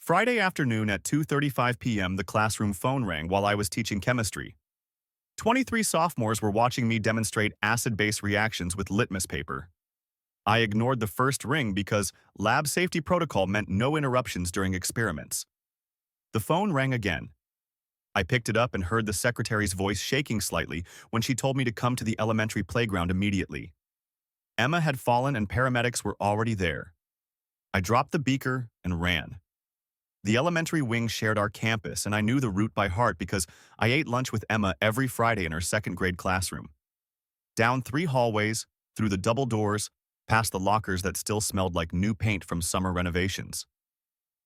Friday afternoon at 2:35 p.m., the classroom phone rang while I was teaching chemistry. 23 sophomores were watching me demonstrate acid-base reactions with litmus paper. I ignored the first ring because lab safety protocol meant no interruptions during experiments. The phone rang again. I picked it up and heard the secretary's voice shaking slightly when she told me to come to the elementary playground immediately. Emma had fallen and paramedics were already there. I dropped the beaker and ran. The elementary wing shared our campus, and I knew the route by heart because I ate lunch with Emma every Friday in her second-grade classroom. Down 3 hallways, through the double doors, past the lockers that still smelled like new paint from summer renovations.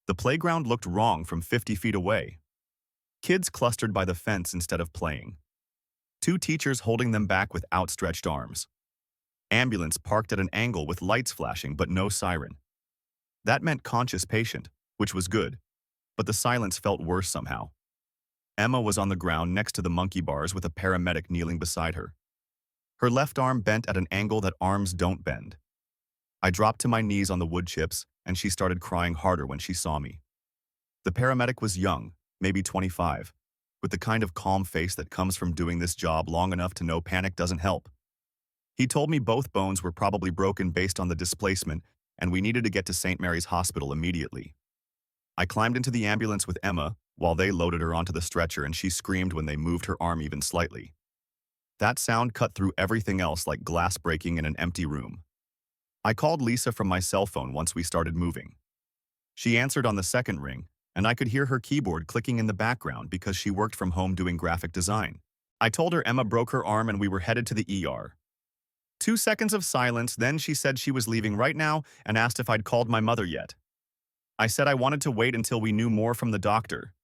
The playground looked wrong from 50 feet away. Kids clustered by the fence instead of playing. 2 teachers holding them back with outstretched arms. Ambulance parked at an angle with lights flashing but no siren. That meant conscious patient, which was good, but the silence felt worse somehow. Emma was on the ground next to the monkey bars with a paramedic kneeling beside her. Her left arm bent at an angle that arms don't bend. I dropped to my knees on the wood chips, and she started crying harder when she saw me. The paramedic was young, maybe 25, with the kind of calm face that comes from doing this job long enough to know panic doesn't help. He told me both bones were probably broken based on the displacement, and we needed to get to St. Mary's Hospital immediately. I climbed into the ambulance with Emma while they loaded her onto the stretcher, and she screamed when they moved her arm even slightly. That sound cut through everything else like glass breaking in an empty room. I called Lisa from my cell phone once we started moving. She answered on the second ring, and I could hear her keyboard clicking in the background because she worked from home doing graphic design. I told her Emma broke her arm and we were headed to the ER. 2 seconds of silence, then she said she was leaving right now and asked if I'd called my mother yet. I said I wanted to wait until we knew more from the doctor.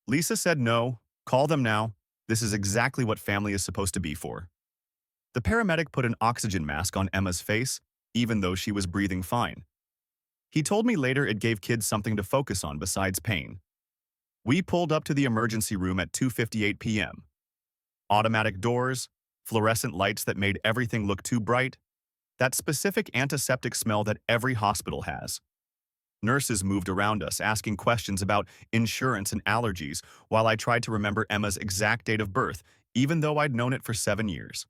Lisa said no, call them now. This is exactly what family is supposed to be for. The paramedic put an oxygen mask on Emma's face, even though she was breathing fine. He told me later it gave kids something to focus on besides pain. We pulled up to the emergency room at 2:58 p.m. Automatic doors, fluorescent lights that made everything look too bright, that specific antiseptic smell that every hospital has. Nurses moved around us, asking questions about insurance and allergies, while I tried to remember Emma's exact date of birth, even though I'd known it for 7 years.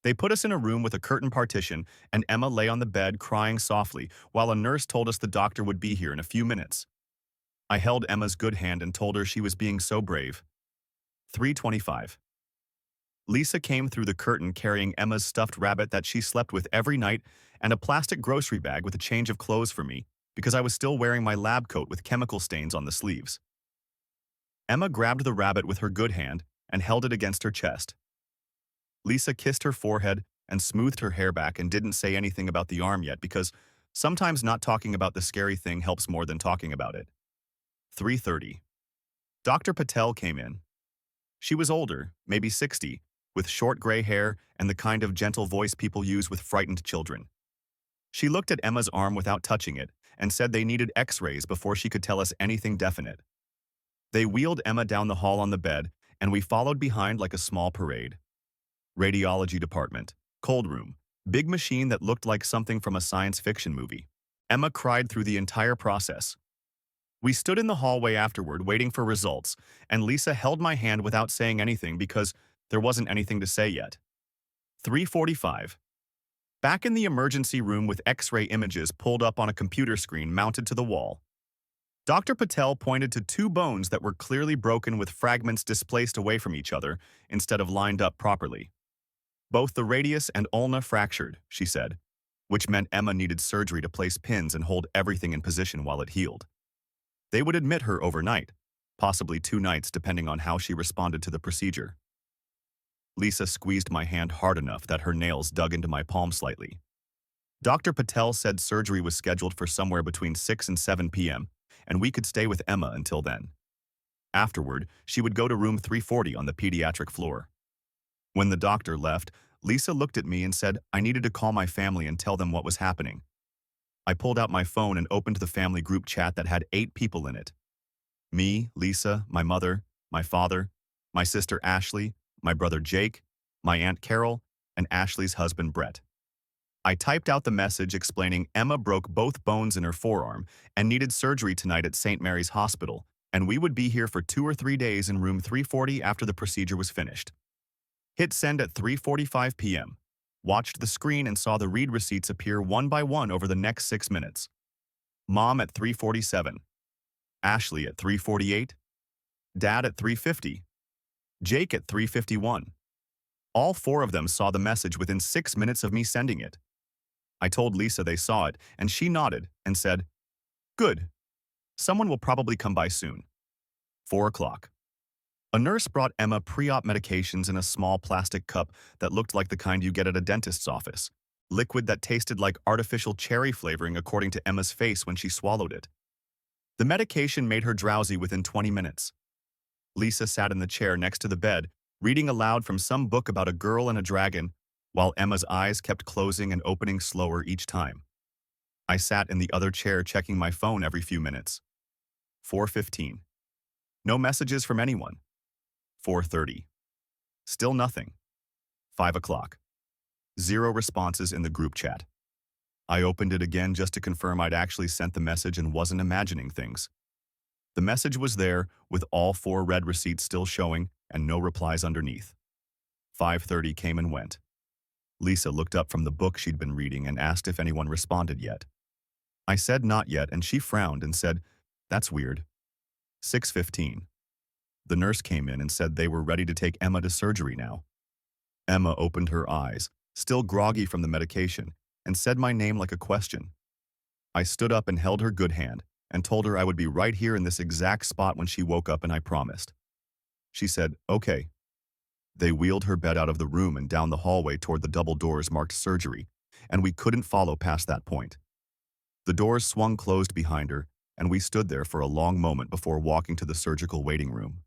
They put us in a room with a curtain partition, and Emma lay on the bed crying softly, while a nurse told us the doctor would be here in a few minutes. I held Emma's good hand and told her she was being so brave. 3:25. Lisa came through the curtain carrying Emma's stuffed rabbit that she slept with every night and a plastic grocery bag with a change of clothes for me, because I was still wearing my lab coat with chemical stains on the sleeves. Emma grabbed the rabbit with her good hand and held it against her chest. Lisa kissed her forehead and smoothed her hair back and didn't say anything about the arm yet because sometimes not talking about the scary thing helps more than talking about it. 3:30. Dr. Patel came in. She was older, maybe 60, with short gray hair and the kind of gentle voice people use with frightened children. She looked at Emma's arm without touching it and said they needed x-rays before she could tell us anything definite. They wheeled Emma down the hall on the bed, and we followed behind like a small parade. Radiology department, cold room, big machine that looked like something from a science fiction movie. Emma cried through the entire process. We stood in the hallway afterward waiting for results, and Lisa held my hand without saying anything because there wasn't anything to say yet. 3:45. Back in the emergency room with x-ray images pulled up on a computer screen mounted to the wall. Dr. Patel pointed to 2 bones that were clearly broken with fragments displaced away from each other instead of lined up properly. Both the radius and ulna fractured, she said, which meant Emma needed surgery to place pins and hold everything in position while it healed. They would admit her overnight, possibly 2 nights depending on how she responded to the procedure. Lisa squeezed my hand hard enough that her nails dug into my palm slightly. Dr. Patel said surgery was scheduled for somewhere between 6 and 7 p.m., and we could stay with Emma until then. Afterward, she would go to room 340 on the pediatric floor. When the doctor left, Lisa looked at me and said I needed to call my family and tell them what was happening. I pulled out my phone and opened the family group chat that had 8 people in it. Me, Lisa, my mother, my father, my sister Ashley, my brother Jake, my Aunt Carol, and Ashley's husband Brett. I typed out the message explaining Emma broke both bones in her forearm and needed surgery tonight at St. Mary's Hospital, and we would be here for 2 or 3 days in room 340 after the procedure was finished. Hit send at 3:45 p.m. Watched the screen and saw the read receipts appear one by one over the next 6 minutes. Mom at 3:47. Ashley at 3:48. Dad at 3:50. Jake at 3:51. All 4 of them saw the message within 6 minutes of me sending it. I told Lisa they saw it, and she nodded and said, "Good. Someone will probably come by soon." 4 o'clock. A nurse brought Emma pre-op medications in a small plastic cup that looked like the kind you get at a dentist's office. Liquid that tasted like artificial cherry flavoring according to Emma's face when she swallowed it. The medication made her drowsy within 20 minutes. Lisa sat in the chair next to the bed, reading aloud from some book about a girl and a dragon, while Emma's eyes kept closing and opening slower each time. I sat in the other chair checking my phone every few minutes. 4:15. No messages from anyone. 4:30. Still nothing. 5 o'clock. 0 responses in the group chat. I opened it again just to confirm I'd actually sent the message and wasn't imagining things. The message was there, with all 4 red receipts still showing and no replies underneath. 5:30 came and went. Lisa looked up from the book she'd been reading and asked if anyone responded yet. I said not yet, and she frowned and said, "That's weird." 6:15. The nurse came in and said they were ready to take Emma to surgery now. Emma opened her eyes, still groggy from the medication, and said my name like a question. I stood up and held her good hand and told her I would be right here in this exact spot when she woke up, and I promised. She said, "Okay." They wheeled her bed out of the room and down the hallway toward the double doors marked surgery, and we couldn't follow past that point. The doors swung closed behind her, and we stood there for a long moment before walking to the surgical waiting room.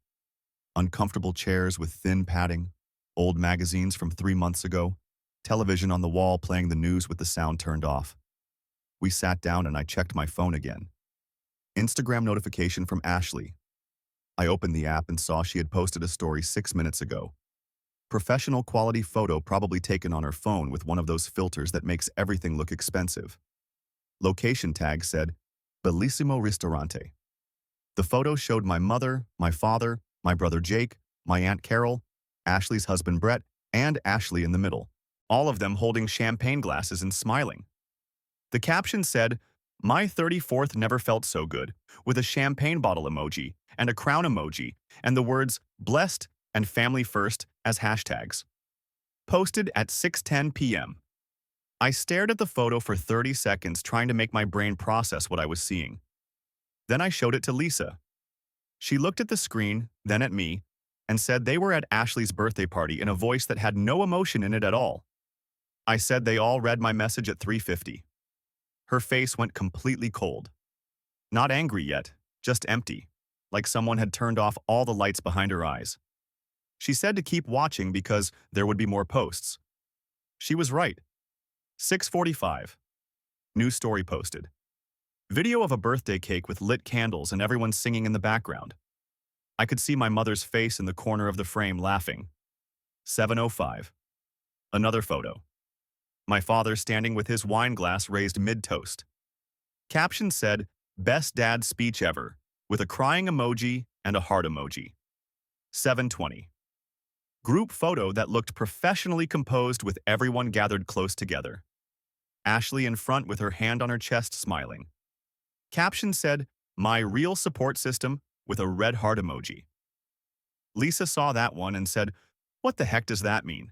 Uncomfortable chairs with thin padding, old magazines from 3 months ago, television on the wall playing the news with the sound turned off. We sat down and I checked my phone again. Instagram notification from Ashley. I opened the app and saw she had posted a story 6 minutes ago. Professional quality photo probably taken on her phone with one of those filters that makes everything look expensive. Location tag said, "Bellissimo Ristorante." The photo showed my mother, my father, my brother Jake, my Aunt Carol, Ashley's husband Brett, and Ashley in the middle, all of them holding champagne glasses and smiling. The caption said, "My 34th never felt so good," with a champagne bottle emoji and a crown emoji, and the words "blessed" and "family first" as hashtags. Posted at 6:10 p.m. I stared at the photo for 30 seconds trying to make my brain process what I was seeing. Then I showed it to Lisa. She looked at the screen, then at me, and said they were at Ashley's birthday party in a voice that had no emotion in it at all. I said they all read my message at 3:50. Her face went completely cold. Not angry yet, just empty, like someone had turned off all the lights behind her eyes. She said to keep watching because there would be more posts. She was right. 6:45. New story posted. Video of a birthday cake with lit candles and everyone singing in the background. I could see my mother's face in the corner of the frame laughing. 7:05. Another photo. My father standing with his wine glass raised mid-toast. Caption said, "Best dad speech ever," with a crying emoji and a heart emoji. 7:20. Group photo that looked professionally composed with everyone gathered close together. Ashley in front with her hand on her chest smiling. Caption said, "My real support system," with a red heart emoji. Lisa saw that one and said, "What the heck does that mean?"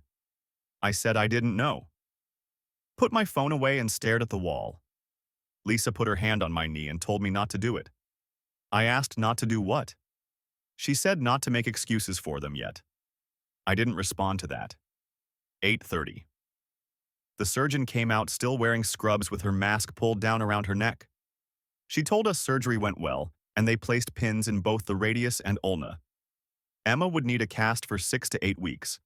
I said I didn't know. Put my phone away and stared at the wall. Lisa put her hand on my knee and told me not to do it. I asked not to do what? She said not to make excuses for them yet. I didn't respond to that. 8:30. The surgeon came out still wearing scrubs with her mask pulled down around her neck. She told us surgery went well, and they placed pins in both the radius and ulna. Emma would need a cast for 6 to 8 weeks.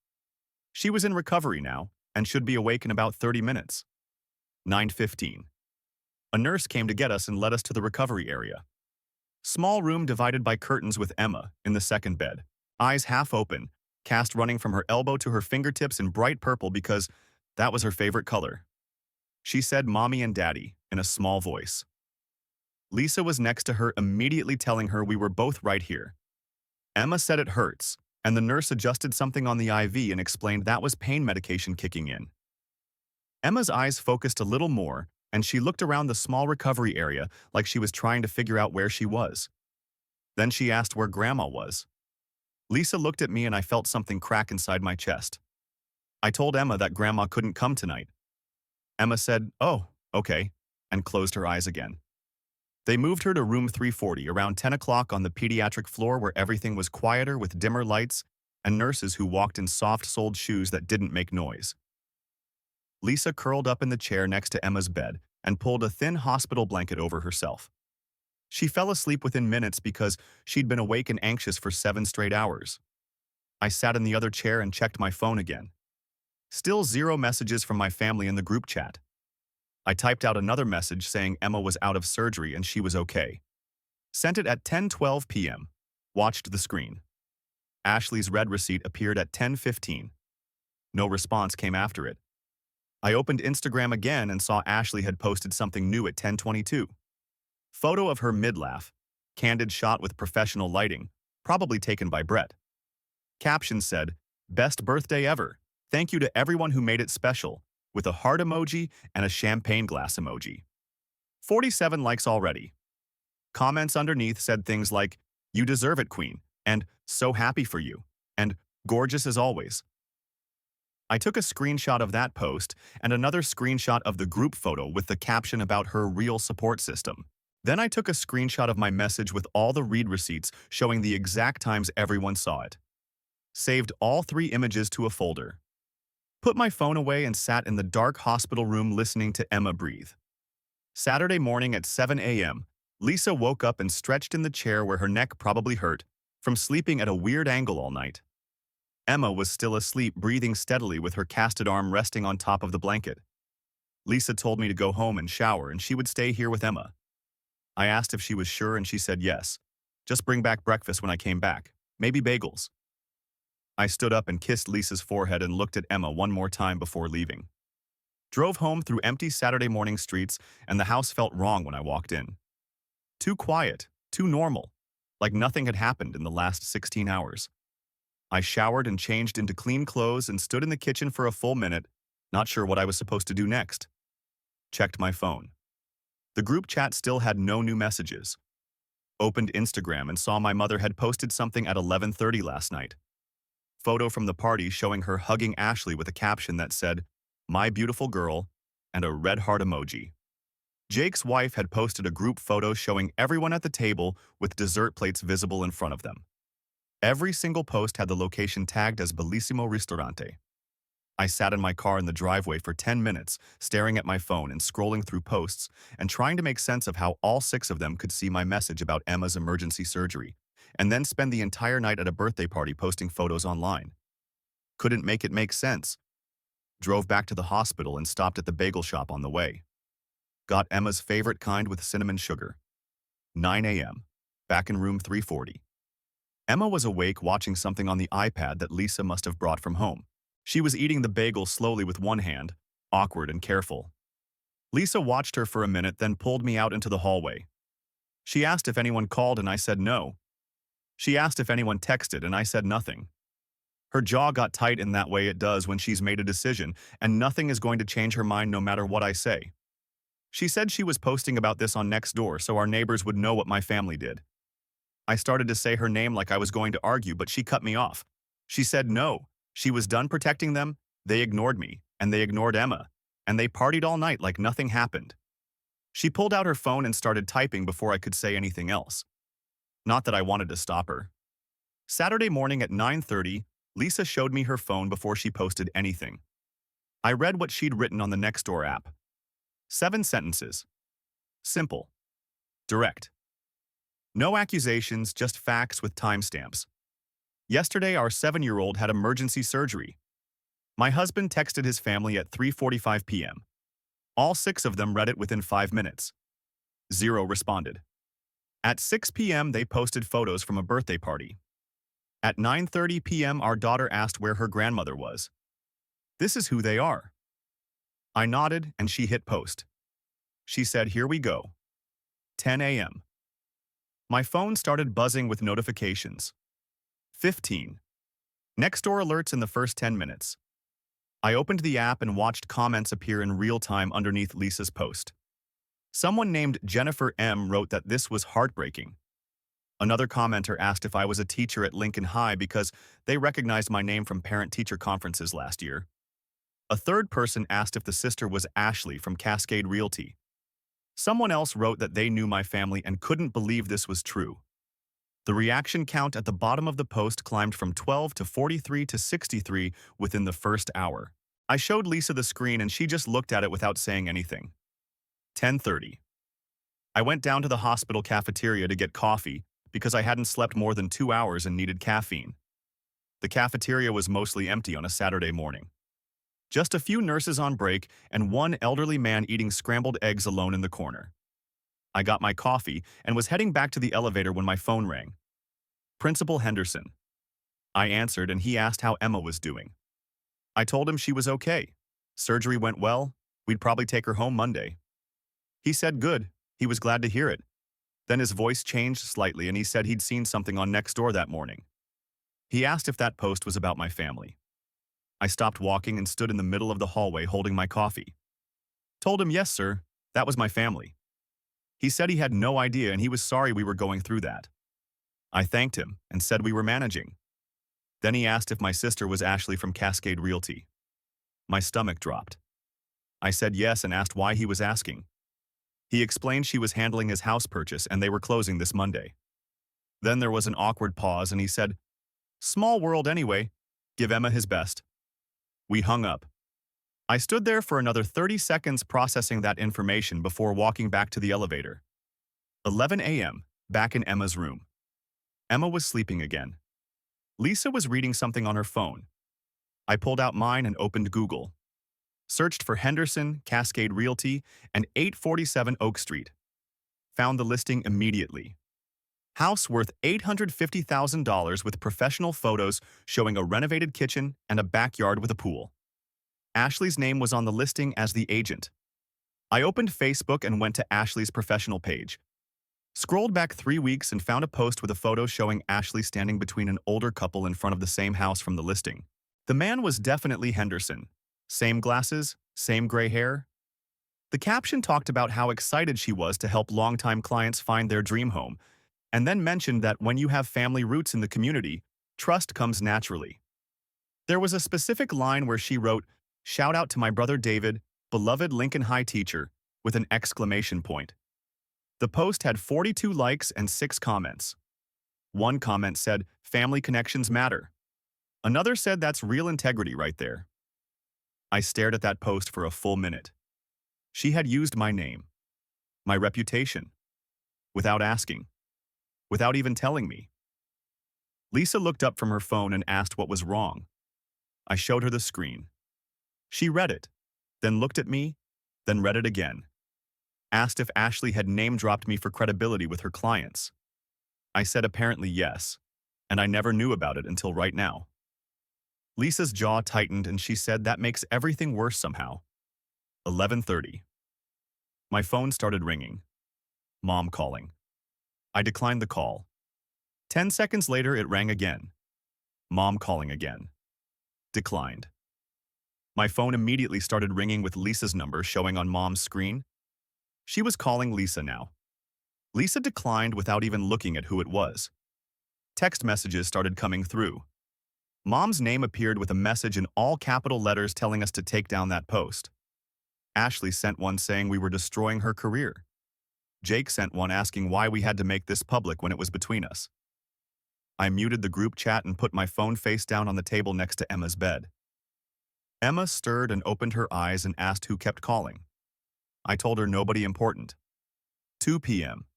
She was in recovery now, and should be awake in about 30 minutes. 9:15. A nurse came to get us and led us to the recovery area. Small room divided by curtains with Emma in the second bed, eyes half open, cast running from her elbow to her fingertips in bright purple because that was her favorite color. She said mommy and daddy in a small voice. Lisa was next to her, immediately telling her we were both right here. Emma said it hurts, and the nurse adjusted something on the IV and explained that was pain medication kicking in. Emma's eyes focused a little more, and she looked around the small recovery area like she was trying to figure out where she was. Then she asked where Grandma was. Lisa looked at me and I felt something crack inside my chest. I told Emma that Grandma couldn't come tonight. Emma said, "Oh, okay," and closed her eyes again. They moved her to room 340 around 10 o'clock on the pediatric floor where everything was quieter with dimmer lights and nurses who walked in soft-soled shoes that didn't make noise. Lisa curled up in the chair next to Emma's bed and pulled a thin hospital blanket over herself. She fell asleep within minutes because she'd been awake and anxious for 7 straight hours. I sat in the other chair and checked my phone again. Still 0 messages from my family in the group chat. I typed out another message saying Emma was out of surgery and she was okay. Sent it at 10:12 p.m. Watched the screen. Ashley's red receipt appeared at 10:15. No response came after it. I opened Instagram again and saw Ashley had posted something new at 10:22. Photo of her mid-laugh, candid shot with professional lighting, probably taken by Brett. Caption said, "Best birthday ever. Thank you to everyone who made it special," with a heart emoji and a champagne glass emoji. 47 likes already. Comments underneath said things like, "You deserve it, Queen," and "So happy for you," and "Gorgeous as always." I took a screenshot of that post and another screenshot of the group photo with the caption about her real support system. Then I took a screenshot of my message with all the read receipts showing the exact times everyone saw it. Saved all 3 images to a folder. Put my phone away and sat in the dark hospital room listening to Emma breathe. Saturday morning at 7 a.m., Lisa woke up and stretched in the chair where her neck probably hurt from sleeping at a weird angle all night. Emma was still asleep, breathing steadily with her casted arm resting on top of the blanket. Lisa told me to go home and shower and she would stay here with Emma. I asked if she was sure and she said yes. Just bring back breakfast when I came back. Maybe bagels. I stood up and kissed Lisa's forehead and looked at Emma one more time before leaving. Drove home through empty Saturday morning streets and the house felt wrong when I walked in. Too quiet, too normal, like nothing had happened in the last 16 hours. I showered and changed into clean clothes and stood in the kitchen for a full minute, not sure what I was supposed to do next. Checked my phone. The group chat still had no new messages. Opened Instagram and saw my mother had posted something at 11:30 last night. Photo from the party showing her hugging Ashley with a caption that said, "My beautiful girl," and a red heart emoji. Jake's wife had posted a group photo showing everyone at the table with dessert plates visible in front of them. Every single post had the location tagged as Bellissimo Ristorante. I sat in my car in the driveway for 10 minutes, staring at my phone and scrolling through posts and trying to make sense of how all 6 of them could see my message about Emma's emergency surgery, and then spend the entire night at a birthday party posting photos online. Couldn't make it make sense. Drove back to the hospital and stopped at the bagel shop on the way. Got Emma's favorite kind with cinnamon sugar. 9 a.m. Back in room 340. Emma was awake watching something on the iPad that Lisa must have brought from home. She was eating the bagel slowly with one hand, awkward and careful. Lisa watched her for a minute, then pulled me out into the hallway. She asked if anyone called and I said no. She asked if anyone texted and I said nothing. Her jaw got tight in that way it does when she's made a decision, and nothing is going to change her mind no matter what I say. She said she was posting about this on Nextdoor so our neighbors would know what my family did. I started to say her name like I was going to argue, but she cut me off. She said no, she was done protecting them, they ignored me, and they ignored Emma, and they partied all night like nothing happened. She pulled out her phone and started typing before I could say anything else. Not that I wanted to stop her. Saturday morning at 9:30, Lisa showed me her phone before she posted anything. I read what she'd written on the Nextdoor app. 7 sentences. Simple. Direct. No accusations, just facts with timestamps. Yesterday, our 7-year-old had emergency surgery. My husband texted his family at 3:45 p.m. All 6 of them read it within 5 minutes. 0 responded. At 6 p.m., they posted photos from a birthday party. At 9:30 p.m., our daughter asked where her grandmother was. This is who they are. I nodded and she hit post. She said, "Here we go." 10 a.m. My phone started buzzing with notifications. 15. Next door alerts in the first 10 minutes. I opened the app and watched comments appear in real time underneath Lisa's post. Someone named Jennifer M. wrote that this was heartbreaking. Another commenter asked if I was a teacher at Lincoln High because they recognized my name from parent-teacher conferences last year. A third person asked if the sister was Ashley from Cascade Realty. Someone else wrote that they knew my family and couldn't believe this was true. The reaction count at the bottom of the post climbed from 12 to 43 to 63 within the first hour. I showed Lisa the screen and she just looked at it without saying anything. 10:30. I went down to the hospital cafeteria to get coffee because I hadn't slept more than 2 hours and needed caffeine. The cafeteria was mostly empty on a Saturday morning. Just a few nurses on break and one elderly man eating scrambled eggs alone in the corner. I got my coffee and was heading back to the elevator when my phone rang. Principal Henderson. I answered and he asked how Emma was doing. I told him she was okay. Surgery went well. We'd probably take her home Monday. He said good. He was glad to hear it. Then his voice changed slightly and he said he'd seen something on Nextdoor that morning. He asked if that post was about my family. I stopped walking and stood in the middle of the hallway holding my coffee. Told him, yes, sir, that was my family. He said he had no idea and he was sorry we were going through that. I thanked him and said we were managing. Then he asked if my sister was Ashley from Cascade Realty. My stomach dropped. I said yes and asked why he was asking. He explained she was handling his house purchase and they were closing this Monday. Then there was an awkward pause and he said, "Small world anyway, give Emma his best." We hung up. I stood there for another 30 seconds processing that information before walking back to the elevator. 11 a.m., back in Emma's room. Emma was sleeping again. Lisa was reading something on her phone. I pulled out mine and opened Google. Searched for Henderson, Cascade Realty, and 847 Oak Street. Found the listing immediately. House worth $850,000 with professional photos showing a renovated kitchen and a backyard with a pool. Ashley's name was on the listing as the agent. I opened Facebook and went to Ashley's professional page. Scrolled back 3 weeks and found a post with a photo showing Ashley standing between an older couple in front of the same house from the listing. The man was definitely Henderson. Same glasses, same gray hair. The caption talked about how excited she was to help longtime clients find their dream home, and then mentioned that when you have family roots in the community, trust comes naturally. There was a specific line where she wrote, "Shout out to my brother David, beloved Lincoln High teacher," with an exclamation point. The post had 42 likes and 6 comments. One comment said, "Family connections matter." Another said, "That's real integrity right there." I stared at that post for a full minute. She had used my name, my reputation, without asking. Without even telling me. Lisa looked up from her phone and asked what was wrong. I showed her the screen. She read it, then looked at me, then read it again. Asked if Ashley had name-dropped me for credibility with her clients. I said apparently yes, and I never knew about it until right now. Lisa's jaw tightened and she said that makes everything worse somehow. 11:30. My phone started ringing. Mom calling. I declined the call. 10 seconds later, it rang again. Mom calling again. Declined. My phone immediately started ringing with Lisa's number showing on Mom's screen. She was calling Lisa now. Lisa declined without even looking at who it was. Text messages started coming through. Mom's name appeared with a message in all capital letters telling us to take down that post. Ashley sent one saying we were destroying her career. Jake sent one asking why we had to make this public when it was between us. I muted the group chat and put my phone face down on the table next to Emma's bed. Emma stirred and opened her eyes and asked who kept calling. I told her nobody important. 2 p.m.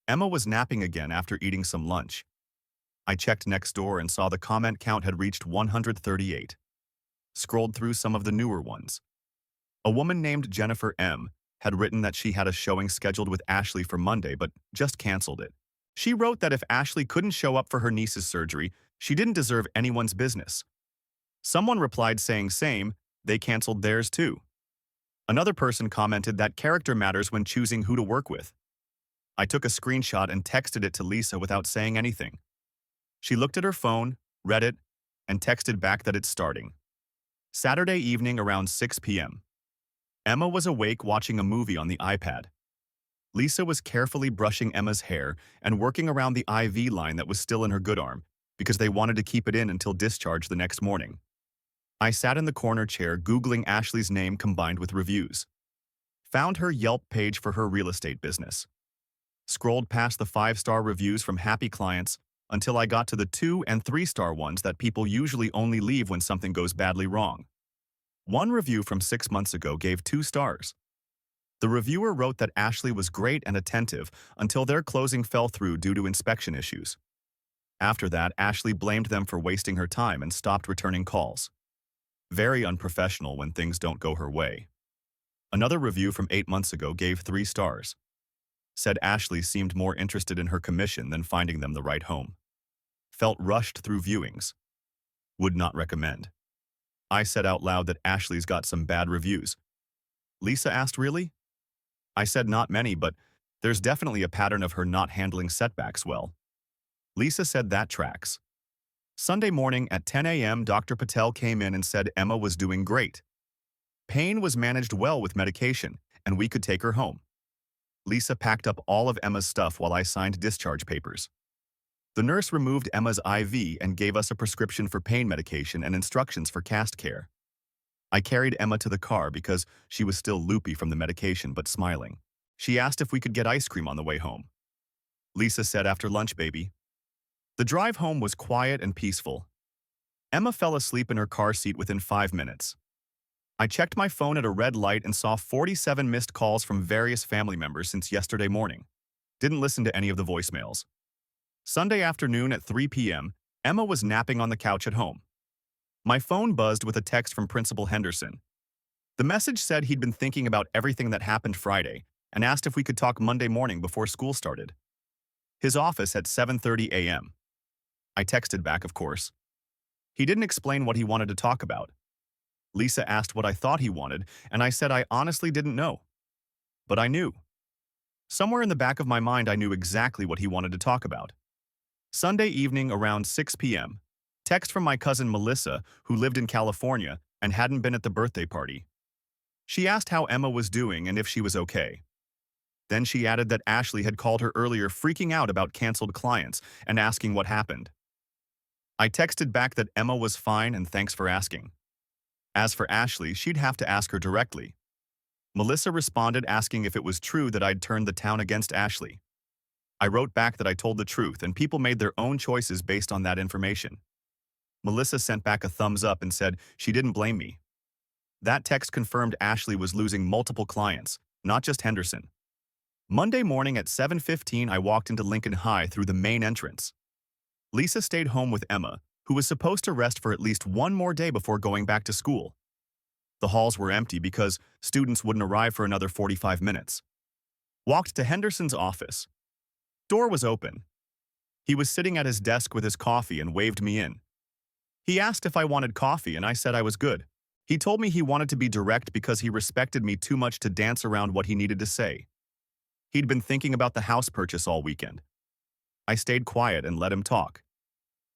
Emma was napping again after eating some lunch. I checked Nextdoor and saw the comment count had reached 138. Scrolled through some of the newer ones. A woman named Jennifer M. had written that she had a showing scheduled with Ashley for Monday but just canceled it. She wrote that if Ashley couldn't show up for her niece's surgery, she didn't deserve anyone's business. Someone replied saying same, they canceled theirs too. Another person commented that character matters when choosing who to work with. I took a screenshot and texted it to Lisa without saying anything. She looked at her phone, read it, and texted back that it's starting. Saturday evening around 6 p.m. Emma was awake watching a movie on the iPad. Lisa was carefully brushing Emma's hair and working around the IV line that was still in her good arm because they wanted to keep it in until discharge the next morning. I sat in the corner chair Googling Ashley's name combined with reviews. Found her Yelp page for her real estate business. Scrolled past the 5-star reviews from happy clients until I got to the 2- and 3-star ones that people usually only leave when something goes badly wrong. One review from 6 months ago gave 2 stars. The reviewer wrote that Ashley was great and attentive until their closing fell through due to inspection issues. After that, Ashley blamed them for wasting her time and stopped returning calls. Very unprofessional when things don't go her way. Another review from 8 months ago gave 3 stars. Said Ashley seemed more interested in her commission than finding them the right home. Felt rushed through viewings. Would not recommend. I said out loud that Ashley's got some bad reviews. Lisa asked, really? I said not many, but there's definitely a pattern of her not handling setbacks well. Lisa said that tracks. Sunday morning at 10 a.m., Dr. Patel came in and said Emma was doing great. Pain was managed well with medication, and we could take her home. Lisa packed up all of Emma's stuff while I signed discharge papers. The nurse removed Emma's IV and gave us a prescription for pain medication and instructions for cast care. I carried Emma to the car because she was still loopy from the medication but smiling. She asked if we could get ice cream on the way home. Lisa said, after lunch, baby. The drive home was quiet and peaceful. Emma fell asleep in her car seat within 5 minutes. I checked my phone at a red light and saw 47 missed calls from various family members since yesterday morning. Didn't listen to any of the voicemails. Sunday afternoon at 3 p.m., Emma was napping on the couch at home. My phone buzzed with a text from Principal Henderson. The message said he'd been thinking about everything that happened Friday and asked if we could talk Monday morning before school started. His office at 7:30 a.m. I texted back, of course. He didn't explain what he wanted to talk about. Lisa asked what I thought he wanted, and I said I honestly didn't know. But I knew. Somewhere in the back of my mind, I knew exactly what he wanted to talk about. Sunday evening around 6 p.m., text from my cousin Melissa, who lived in California and hadn't been at the birthday party. She asked how Emma was doing and if she was okay. Then she added that Ashley had called her earlier freaking out about canceled clients and asking what happened. I texted back that Emma was fine and thanks for asking. As for Ashley, she'd have to ask her directly. Melissa responded asking if it was true that I'd turned the town against Ashley. I wrote back that I told the truth and people made their own choices based on that information. Melissa sent back a thumbs up and said she didn't blame me. That text confirmed Ashley was losing multiple clients, not just Henderson. Monday morning at 7:15, I walked into Lincoln High through the main entrance. Lisa stayed home with Emma, who was supposed to rest for at least one more day before going back to school. The halls were empty because students wouldn't arrive for another 45 minutes. Walked to Henderson's office. Door was open. He was sitting at his desk with his coffee and waved me in. He asked if I wanted coffee and I said I was good. He told me he wanted to be direct because he respected me too much to dance around what he needed to say. He'd been thinking about the house purchase all weekend. I stayed quiet and let him talk.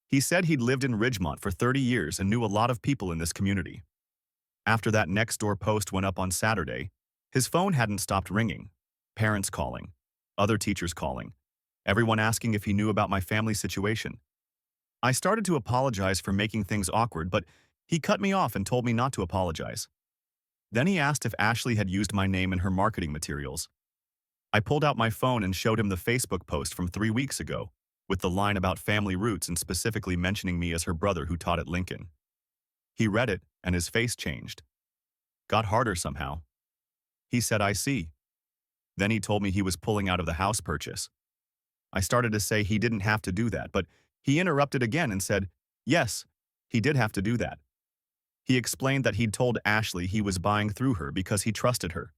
He said he'd lived in Ridgemont for 30 years and knew a lot of people in this community. After that Nextdoor post went up on Saturday, his phone hadn't stopped ringing. Parents calling, other teachers calling, everyone asking if he knew about my family situation. I started to apologize for making things awkward, but he cut me off and told me not to apologize. Then he asked if Ashley had used my name in her marketing materials. I pulled out my phone and showed him the Facebook post from 3 weeks ago, with the line about family roots and specifically mentioning me as her brother who taught at Lincoln. He read it, and his face changed. Got harder somehow. He said, I see. Then he told me he was pulling out of the house purchase. I started to say he didn't have to do that, but he interrupted again and said, yes, he did have to do that. He explained that he'd told Ashley he was buying through her because he trusted her.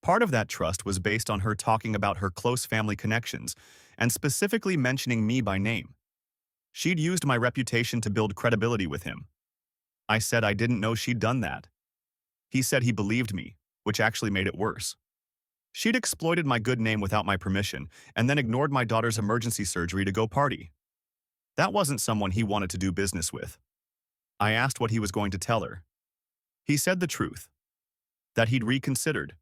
Part of that trust was based on her talking about her close family connections and specifically mentioning me by name. She'd used my reputation to build credibility with him. I said I didn't know she'd done that. He said he believed me, which actually made it worse. She'd exploited my good name without my permission and then ignored my daughter's emergency surgery to go party. That wasn't someone he wanted to do business with. I asked what he was going to tell her. He said the truth, that he'd reconsidered.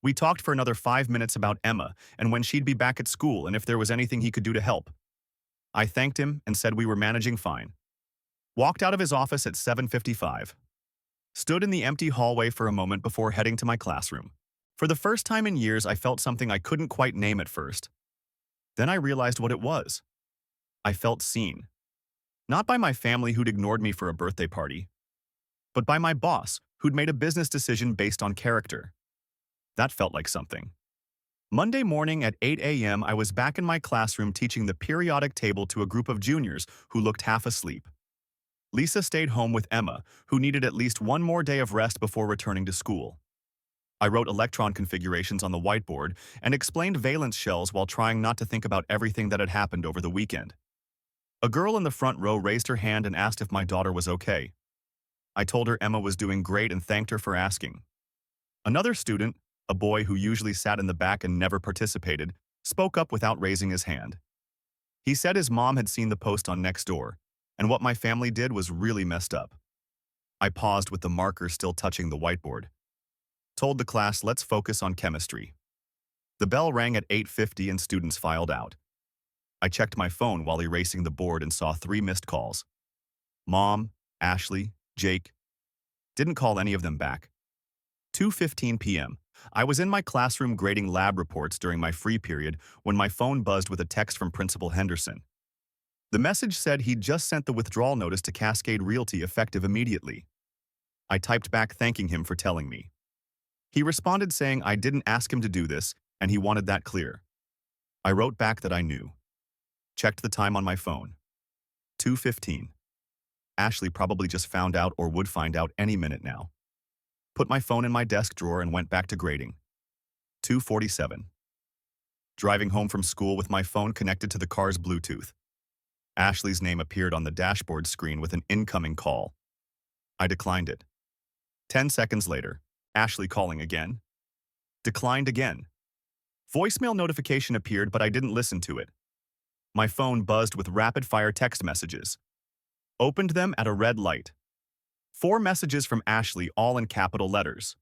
We talked for another 5 minutes about Emma and when she'd be back at school and if there was anything he could do to help. I thanked him and said we were managing fine. Walked out of his office at 7:55. Stood in the empty hallway for a moment before heading to my classroom. For the first time in years, I felt something I couldn't quite name at first. Then I realized what it was. I felt seen. Not by my family who'd ignored me for a birthday party, but by my boss who'd made a business decision based on character. That felt like something. Monday morning at 8 a.m., I was back in my classroom teaching the periodic table to a group of juniors who looked half asleep. Lisa stayed home with Emma, who needed at least one more day of rest before returning to school. I wrote electron configurations on the whiteboard and explained valence shells while trying not to think about everything that had happened over the weekend. A girl in the front row raised her hand and asked if my daughter was okay. I told her Emma was doing great and thanked her for asking. Another student, a boy who usually sat in the back and never participated, spoke up without raising his hand. He said his mom had seen the post on Nextdoor, and what my family did was really messed up. I paused with the marker still touching the whiteboard. Told the class, let's focus on chemistry. The bell rang at 8:50 and students filed out. I checked my phone while erasing the board and saw 3 missed calls. Mom, Ashley, Jake. Didn't call any of them back. 2:15 p.m. I was in my classroom grading lab reports during my free period when my phone buzzed with a text from Principal Henderson. The message said he'd just sent the withdrawal notice to Cascade Realty effective immediately. I typed back thanking him for telling me. He responded saying I didn't ask him to do this and he wanted that clear. I wrote back that I knew. Checked the time on my phone. 2:15. Ashley probably just found out or would find out any minute now. Put my phone in my desk drawer and went back to grading. 2:47. Driving home from school with my phone connected to the car's Bluetooth. Ashley's name appeared on the dashboard screen with an incoming call. I declined it. 10 seconds later, Ashley calling again. Declined again. Voicemail notification appeared, but I didn't listen to it. My phone buzzed with rapid-fire text messages. Opened them at a red light. 4 messages from Ashley, all in capital letters.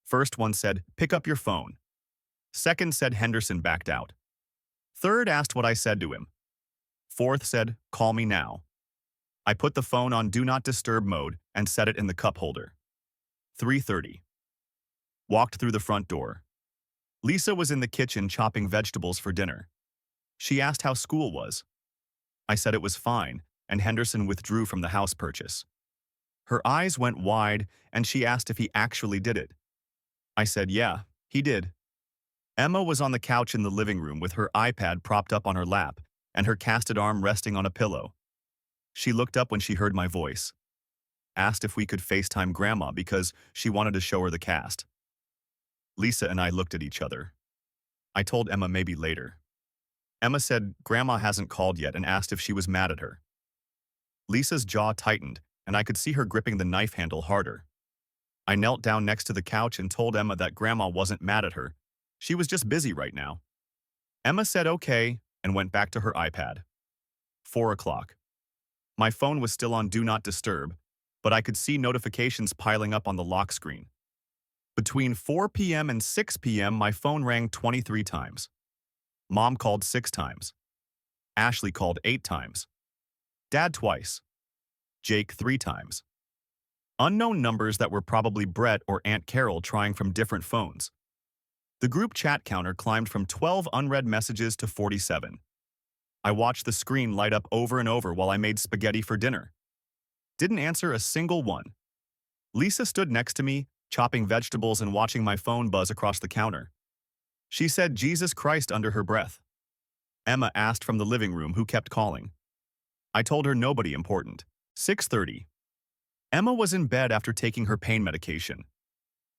First one said, pick up your phone. Second said Henderson backed out. Third asked what I said to him. Fourth said, call me now. I put the phone on Do Not Disturb mode and set it in the cup holder. 3:30. Walked through the front door. Lisa was in the kitchen chopping vegetables for dinner. She asked how school was. I said it was fine, and Henderson withdrew from the house purchase. Her eyes went wide, and she asked if he actually did it. I said, yeah, he did. Emma was on the couch in the living room with her iPad propped up on her lap and her casted arm resting on a pillow. She looked up when she heard my voice. Asked if we could FaceTime Grandma because she wanted to show her the cast. Lisa and I looked at each other. I told Emma maybe later. Emma said Grandma hasn't called yet and asked if she was mad at her. Lisa's jaw tightened, and I could see her gripping the knife handle harder. I knelt down next to the couch and told Emma that Grandma wasn't mad at her. She was just busy right now. Emma said okay and went back to her iPad. 4 o'clock. My phone was still on Do Not Disturb, but I could see notifications piling up on the lock screen. Between 4 p.m. and 6 p.m., my phone rang 23 times. Mom called 6 times. Ashley called 8 times. Dad twice. Jake 3 times. Unknown numbers that were probably Brett or Aunt Carol trying from different phones. The group chat counter climbed from 12 unread messages to 47. I watched the screen light up over and over while I made spaghetti for dinner. Didn't answer a single one. Lisa stood next to me, chopping vegetables and watching my phone buzz across the counter. She said Jesus Christ under her breath. Emma asked from the living room who kept calling. I told her nobody important. 6:30. Emma was in bed after taking her pain medication.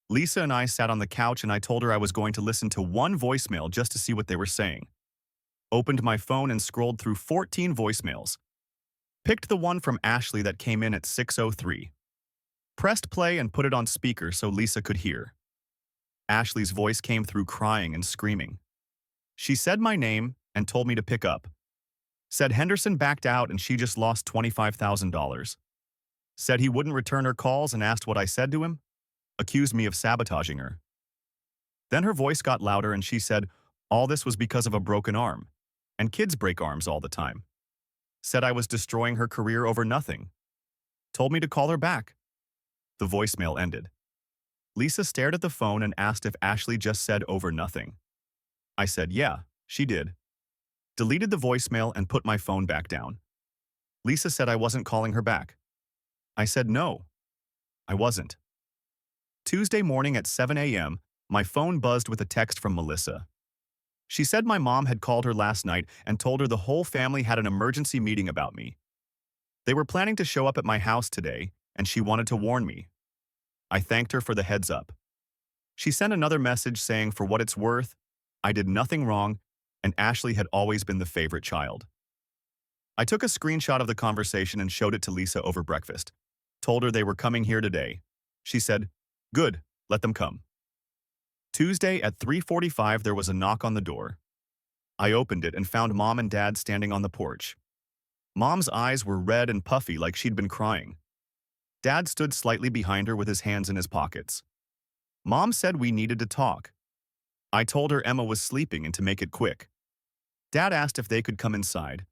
Lisa and I sat on the couch and I told her I was going to listen to one voicemail just to see what they were saying. Opened my phone and scrolled through 14 voicemails. Picked the one from Ashley that came in at 6:03. Pressed play and put it on speaker so Lisa could hear. Ashley's voice came through crying and screaming. She said my name and told me to pick up. Said Henderson backed out and she just lost $25,000. Said he wouldn't return her calls and asked what I said to him. Accused me of sabotaging her. Then her voice got louder and she said, all this was because of a broken arm. And kids break arms all the time. Said I was destroying her career over nothing. Told me to call her back. The voicemail ended. Lisa stared at the phone and asked if Ashley just said over nothing. I said, yeah, she did. Deleted the voicemail and put my phone back down. Lisa said I wasn't calling her back. I said no, I wasn't. Tuesday morning at 7 a.m., my phone buzzed with a text from Melissa. She said my mom had called her last night and told her the whole family had an emergency meeting about me. They were planning to show up at my house today, and she wanted to warn me. I thanked her for the heads up. She sent another message saying, for what it's worth, I did nothing wrong, and Ashley had always been the favorite child. I took a screenshot of the conversation and showed it to Lisa over breakfast. Told her they were coming here today. She said, good, let them come. Tuesday at 3:45 there was a knock on the door. I opened it and found Mom and Dad standing on the porch. Mom's eyes were red and puffy like she'd been crying. Dad stood slightly behind her with his hands in his pockets. Mom said we needed to talk. I told her Emma was sleeping and to make it quick. Dad asked if they could come inside.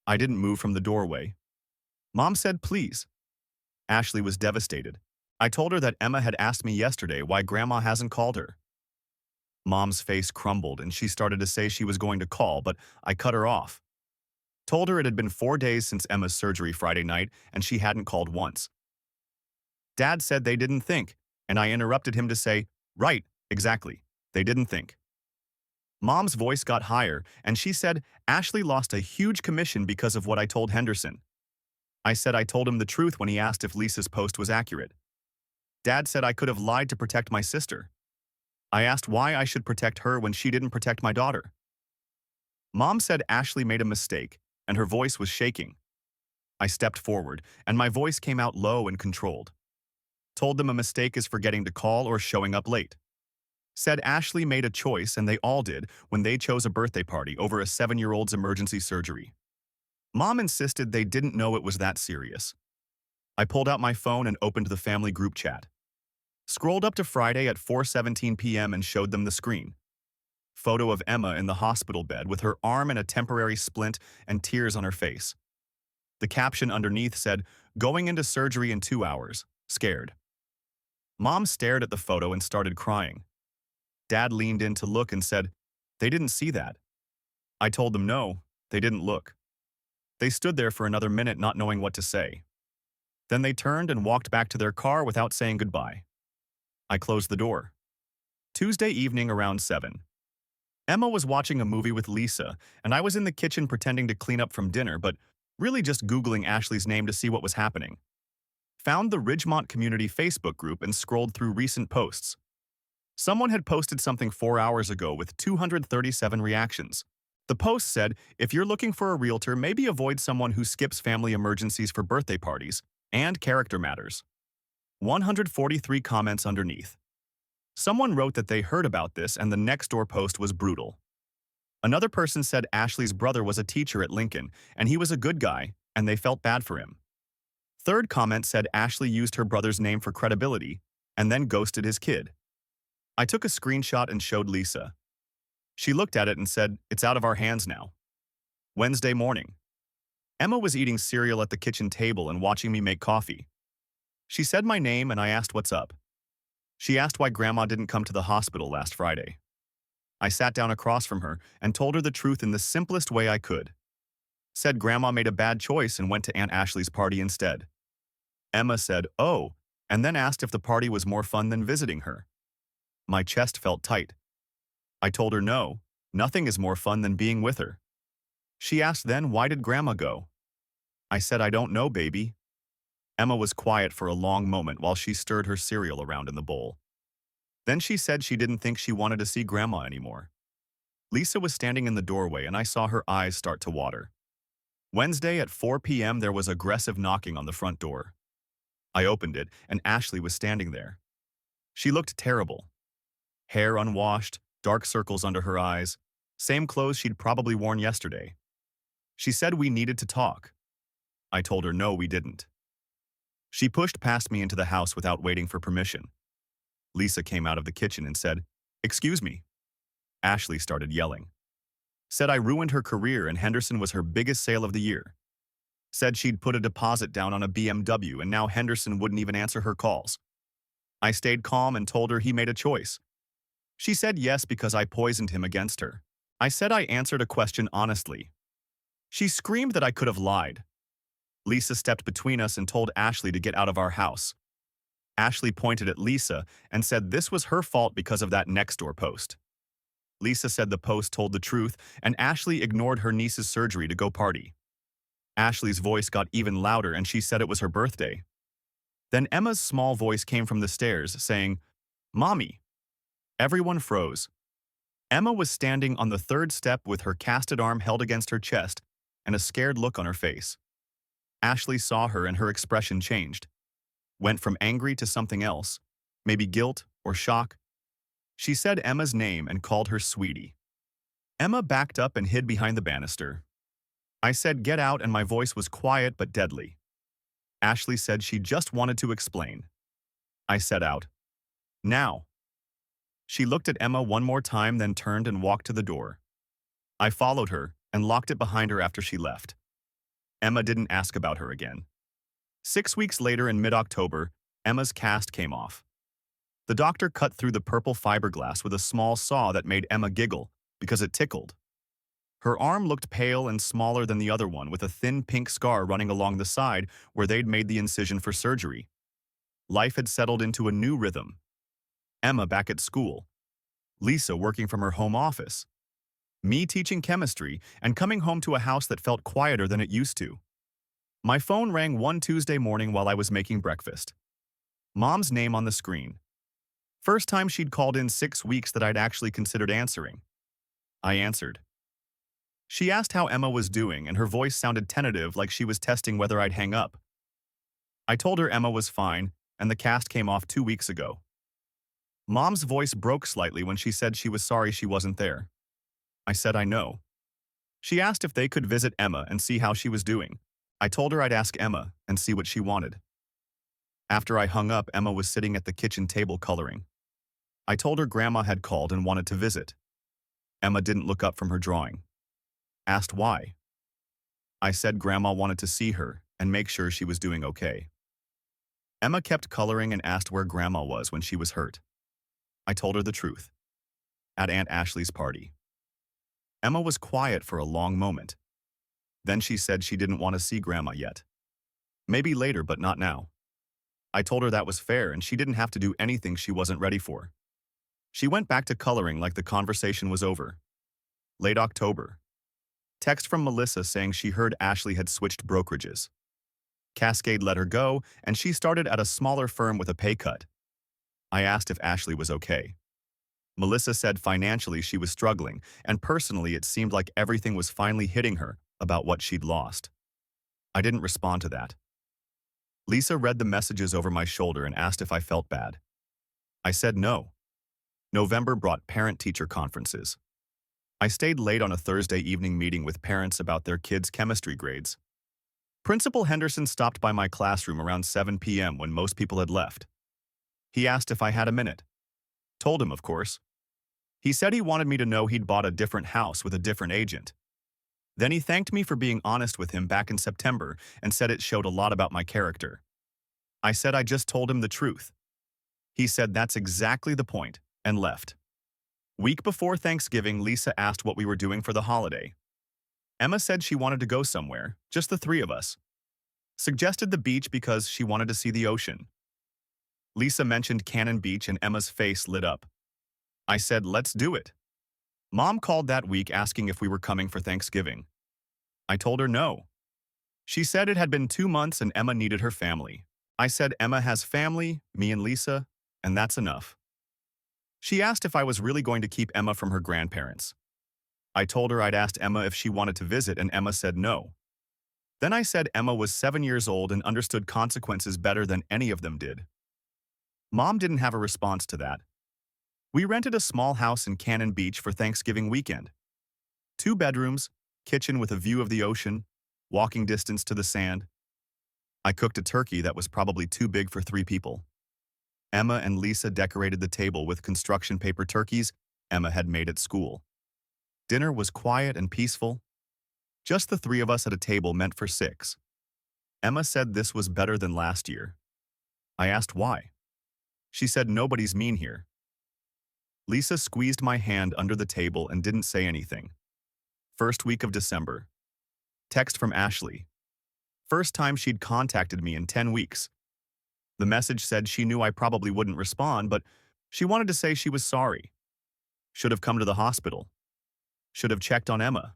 I didn't move from the doorway. Mom said please. Ashley was devastated. I told her that Emma had asked me yesterday why Grandma hasn't called her. Mom's face crumbled and she started to say she was going to call, but I cut her off. Told her it had been 4 days since Emma's surgery Friday night and she hadn't called once. Dad said they didn't think, and I interrupted him to say, right, exactly, they didn't think. Mom's voice got higher and she said Ashley lost a huge commission because of what I told Henderson. I said I told him the truth when he asked if Lisa's post was accurate. Dad said I could have lied to protect my sister. I asked why I should protect her when she didn't protect my daughter. Mom said Ashley made a mistake, and her voice was shaking. I stepped forward, and my voice came out low and controlled. Told them a mistake is forgetting to call or showing up late. Said Ashley made a choice, and they all did, when they chose a birthday party over a 7-year-old's emergency surgery. Mom insisted they didn't know it was that serious. I pulled out my phone and opened the family group chat. Scrolled up to Friday at 4:17 p.m. and showed them the screen. Photo of Emma in the hospital bed with her arm in a temporary splint and tears on her face. The caption underneath said, going into surgery in 2 hours, scared. Mom stared at the photo and started crying. Dad leaned in to look and said, they didn't see that. I told them no, they didn't look. They stood there for another minute not knowing what to say. Then they turned and walked back to their car without saying goodbye. I closed the door. Tuesday evening around 7. Emma was watching a movie with Lisa, and I was in the kitchen pretending to clean up from dinner, but really just Googling Ashley's name to see what was happening. Found the Ridgemont Community Facebook group and scrolled through recent posts. Someone had posted something 4 hours ago with 237 reactions. The post said, if you're looking for a realtor, maybe avoid someone who skips family emergencies for birthday parties, and character matters. 143 comments underneath. Someone wrote that they heard about this and the next door post was brutal. Another person said Ashley's brother was a teacher at Lincoln and he was a good guy and they felt bad for him. Third comment said Ashley used her brother's name for credibility and then ghosted his kid. I took a screenshot and showed Lisa. She looked at it and said, it's out of our hands now. Wednesday morning. Emma was eating cereal at the kitchen table and watching me make coffee. She said my name and I asked what's up. She asked why Grandma didn't come to the hospital last Friday. I sat down across from her and told her the truth in the simplest way I could. Said Grandma made a bad choice and went to Aunt Ashley's party instead. Emma said, oh, and then asked if the party was more fun than visiting her. My chest felt tight. I told her no, nothing is more fun than being with her. She asked then, why did Grandma go? I said, I don't know, baby. Emma was quiet for a long moment while she stirred her cereal around in the bowl. Then she said she didn't think she wanted to see Grandma anymore. Lisa was standing in the doorway and I saw her eyes start to water. Wednesday at 4 p.m. there was aggressive knocking on the front door. I opened it and Ashley was standing there. She looked terrible. Hair unwashed, dark circles under her eyes, same clothes she'd probably worn yesterday. She said we needed to talk. I told her no, we didn't. She pushed past me into the house without waiting for permission. Lisa came out of the kitchen and said, "Excuse me." Ashley started yelling. Said I ruined her career and Henderson was her biggest sale of the year. Said she'd put a deposit down on a BMW and now Henderson wouldn't even answer her calls. I stayed calm and told her he made a choice. She said yes because I poisoned him against her. I said I answered a question honestly. She screamed that I could have lied. Lisa stepped between us and told Ashley to get out of our house. Ashley pointed at Lisa and said this was her fault because of that Nextdoor post. Lisa said the post told the truth and Ashley ignored her niece's surgery to go party. Ashley's voice got even louder and she said it was her birthday. Then Emma's small voice came from the stairs saying, "Mommy." Everyone froze. Emma was standing on the third step with her casted arm held against her chest and a scared look on her face. Ashley saw her and her expression changed. Went from angry to something else, maybe guilt or shock. She said Emma's name and called her sweetie. Emma backed up and hid behind the banister. I said get out and my voice was quiet but deadly. Ashley said she just wanted to explain. I said out. Now. She looked at Emma one more time then turned and walked to the door. I followed her and locked it behind her after she left. Emma didn't ask about her again. 6 weeks later in mid-October, Emma's cast came off. The doctor cut through the purple fiberglass with a small saw that made Emma giggle because it tickled. Her arm looked pale and smaller than the other one with a thin pink scar running along the side where they'd made the incision for surgery. Life had settled into a new rhythm. Emma back at school. Lisa working from her home office. Me teaching chemistry and coming home to a house that felt quieter than it used to. My phone rang one Tuesday morning while I was making breakfast. Mom's name on the screen. First time she'd called in 6 weeks that I'd actually considered answering. I answered. She asked how Emma was doing and her voice sounded tentative like she was testing whether I'd hang up. I told her Emma was fine and the cast came off 2 weeks ago. Mom's voice broke slightly when she said she was sorry she wasn't there. I said I know. She asked if they could visit Emma and see how she was doing. I told her I'd ask Emma and see what she wanted. After I hung up, Emma was sitting at the kitchen table coloring. I told her Grandma had called and wanted to visit. Emma didn't look up from her drawing. Asked why. I said Grandma wanted to see her and make sure she was doing okay. Emma kept coloring and asked where Grandma was when she was hurt. I told her the truth. At Aunt Ashley's party. Emma was quiet for a long moment. Then she said she didn't want to see Grandma yet. Maybe later, but not now. I told her that was fair and she didn't have to do anything she wasn't ready for. She went back to coloring like the conversation was over. Late October. Text from Melissa saying she heard Ashley had switched brokerages. Cascade let her go and she started at a smaller firm with a pay cut. I asked if Ashley was okay. Melissa said financially she was struggling, and personally it seemed like everything was finally hitting her about what she'd lost. I didn't respond to that. Lisa read the messages over my shoulder and asked if I felt bad. I said no. November brought parent-teacher conferences. I stayed late on a Thursday evening meeting with parents about their kids' chemistry grades. Principal Henderson stopped by my classroom around 7 p.m. when most people had left. He asked if I had a minute. Told him, of course. He said he wanted me to know he'd bought a different house with a different agent. Then he thanked me for being honest with him back in September and said it showed a lot about my character. I said I just told him the truth. He said that's exactly the point and left. Week before Thanksgiving, Lisa asked what we were doing for the holiday. Emma said she wanted to go somewhere, just the three of us. Suggested the beach because she wanted to see the ocean. Lisa mentioned Cannon Beach and Emma's face lit up. I said, let's do it. Mom called that week asking if we were coming for Thanksgiving. I told her no. She said it had been 2 months and Emma needed her family. I said Emma has family, me and Lisa, and that's enough. She asked if I was really going to keep Emma from her grandparents. I told her I'd asked Emma if she wanted to visit and Emma said no. Then I said Emma was 7 years old and understood consequences better than any of them did. Mom didn't have a response to that. We rented a small house in Cannon Beach for Thanksgiving weekend. 2 bedrooms, kitchen with a view of the ocean, walking distance to the sand. I cooked a turkey that was probably too big for 3 people. Emma and Lisa decorated the table with construction paper turkeys Emma had made at school. Dinner was quiet and peaceful. Just the 3 of us at a table meant for 6. Emma said this was better than last year. I asked why. She said nobody's mean here. Lisa squeezed my hand under the table and didn't say anything. First week of December. Text from Ashley. First time she'd contacted me in 10 weeks. The message said she knew I probably wouldn't respond, but she wanted to say she was sorry. Should have come to the hospital. Should have checked on Emma.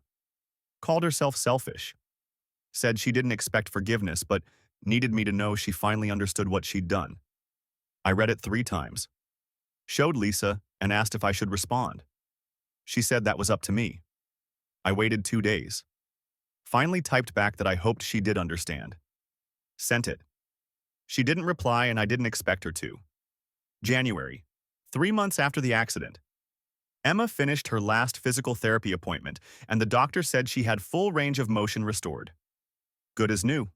Called herself selfish. Said she didn't expect forgiveness, but needed me to know she finally understood what she'd done. I read it 3 times. Showed Lisa and asked if I should respond. She said that was up to me. I waited 2 days. Finally typed back that I hoped she did understand. Sent it. She didn't reply and I didn't expect her to. January. 3 months after the accident. Emma finished her last physical therapy appointment and the doctor said she had full range of motion restored. Good as new.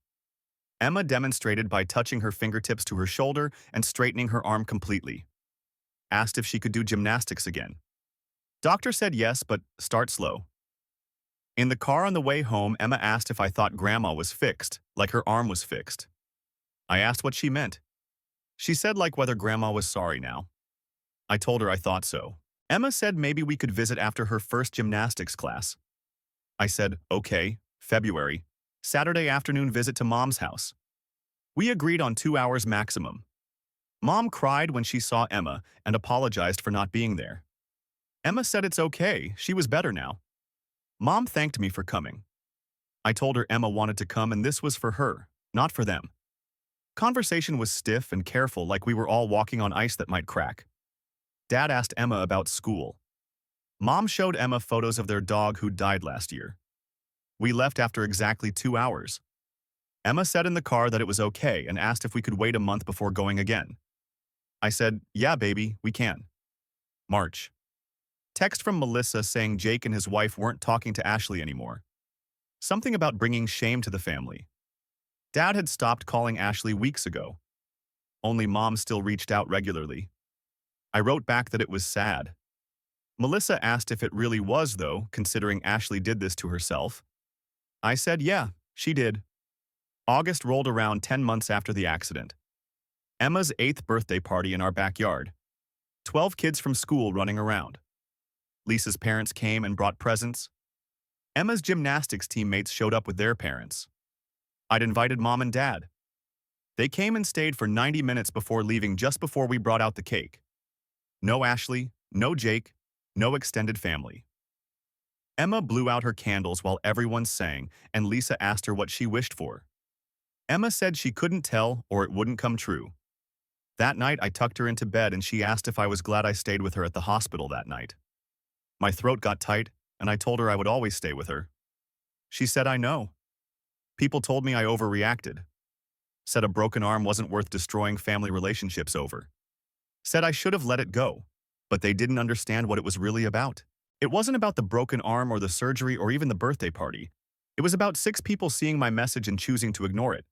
Emma demonstrated by touching her fingertips to her shoulder and straightening her arm completely. Asked if she could do gymnastics again. Doctor said yes, but start slow. In the car on the way home, Emma asked if I thought Grandma was fixed, like her arm was fixed. I asked what she meant. She said like whether Grandma was sorry now. I told her I thought so. Emma said maybe we could visit after her first gymnastics class. I said, okay, February, Saturday afternoon visit to Mom's house. We agreed on 2 hours maximum. Mom cried when she saw Emma and apologized for not being there. Emma said it's okay, she was better now. Mom thanked me for coming. I told her Emma wanted to come and this was for her, not for them. Conversation was stiff and careful like we were all walking on ice that might crack. Dad asked Emma about school. Mom showed Emma photos of their dog who died last year. We left after exactly 2 hours. Emma said in the car that it was okay and asked if we could wait a month before going again. I said, yeah, baby, we can. March. Text from Melissa saying Jake and his wife weren't talking to Ashley anymore. Something about bringing shame to the family. Dad had stopped calling Ashley weeks ago. Only Mom still reached out regularly. I wrote back that it was sad. Melissa asked if it really was, though, considering Ashley did this to herself. I said, yeah, she did. August rolled around 10 months after the accident. Emma's 8th birthday party in our backyard. 12 kids from school running around. Lisa's parents came and brought presents. Emma's gymnastics teammates showed up with their parents. I'd invited Mom and Dad. They came and stayed for 90 minutes before leaving just before we brought out the cake. No Ashley, no Jake, no extended family. Emma blew out her candles while everyone sang, and Lisa asked her what she wished for. Emma said she couldn't tell or it wouldn't come true. That night, I tucked her into bed and she asked if I was glad I stayed with her at the hospital that night. My throat got tight, and I told her I would always stay with her. She said I know. People told me I overreacted. Said a broken arm wasn't worth destroying family relationships over. Said I should have let it go, but they didn't understand what it was really about. It wasn't about the broken arm or the surgery or even the birthday party. It was about 6 people seeing my message and choosing to ignore it.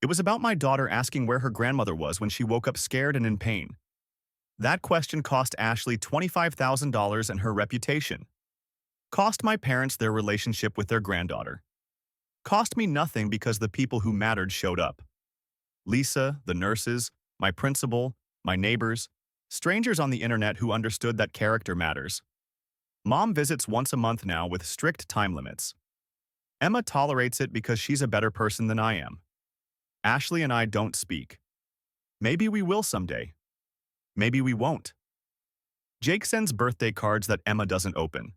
It was about my daughter asking where her grandmother was when she woke up scared and in pain. That question cost Ashley $25,000 and her reputation. Cost my parents their relationship with their granddaughter. Cost me nothing because the people who mattered showed up. Lisa, the nurses, my principal, my neighbors, strangers on the internet who understood that character matters. Mom visits once a month now with strict time limits. Emma tolerates it because she's a better person than I am. Ashley and I don't speak. Maybe we will someday. Maybe we won't. Jake sends birthday cards that Emma doesn't open.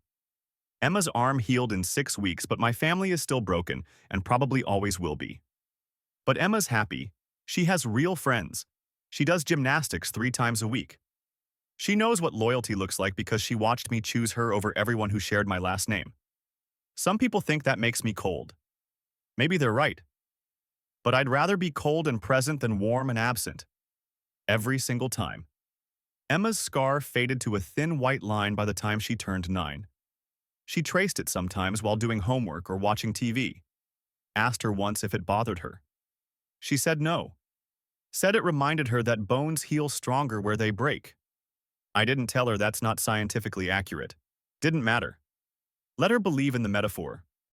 Emma's arm healed in 6 weeks, but my family is still broken and probably always will be. But Emma's happy. She has real friends. She does gymnastics 3 times a week. She knows what loyalty looks like because she watched me choose her over everyone who shared my last name. Some people think that makes me cold. Maybe they're right. But I'd rather be cold and present than warm and absent. Every single time. Emma's scar faded to a thin white line by the time she turned 9. She traced it sometimes while doing homework or watching TV. Asked her once if it bothered her. She said no. Said it reminded her that bones heal stronger where they break. I didn't tell her that's not scientifically accurate. Didn't matter. Let her believe in the metaphor.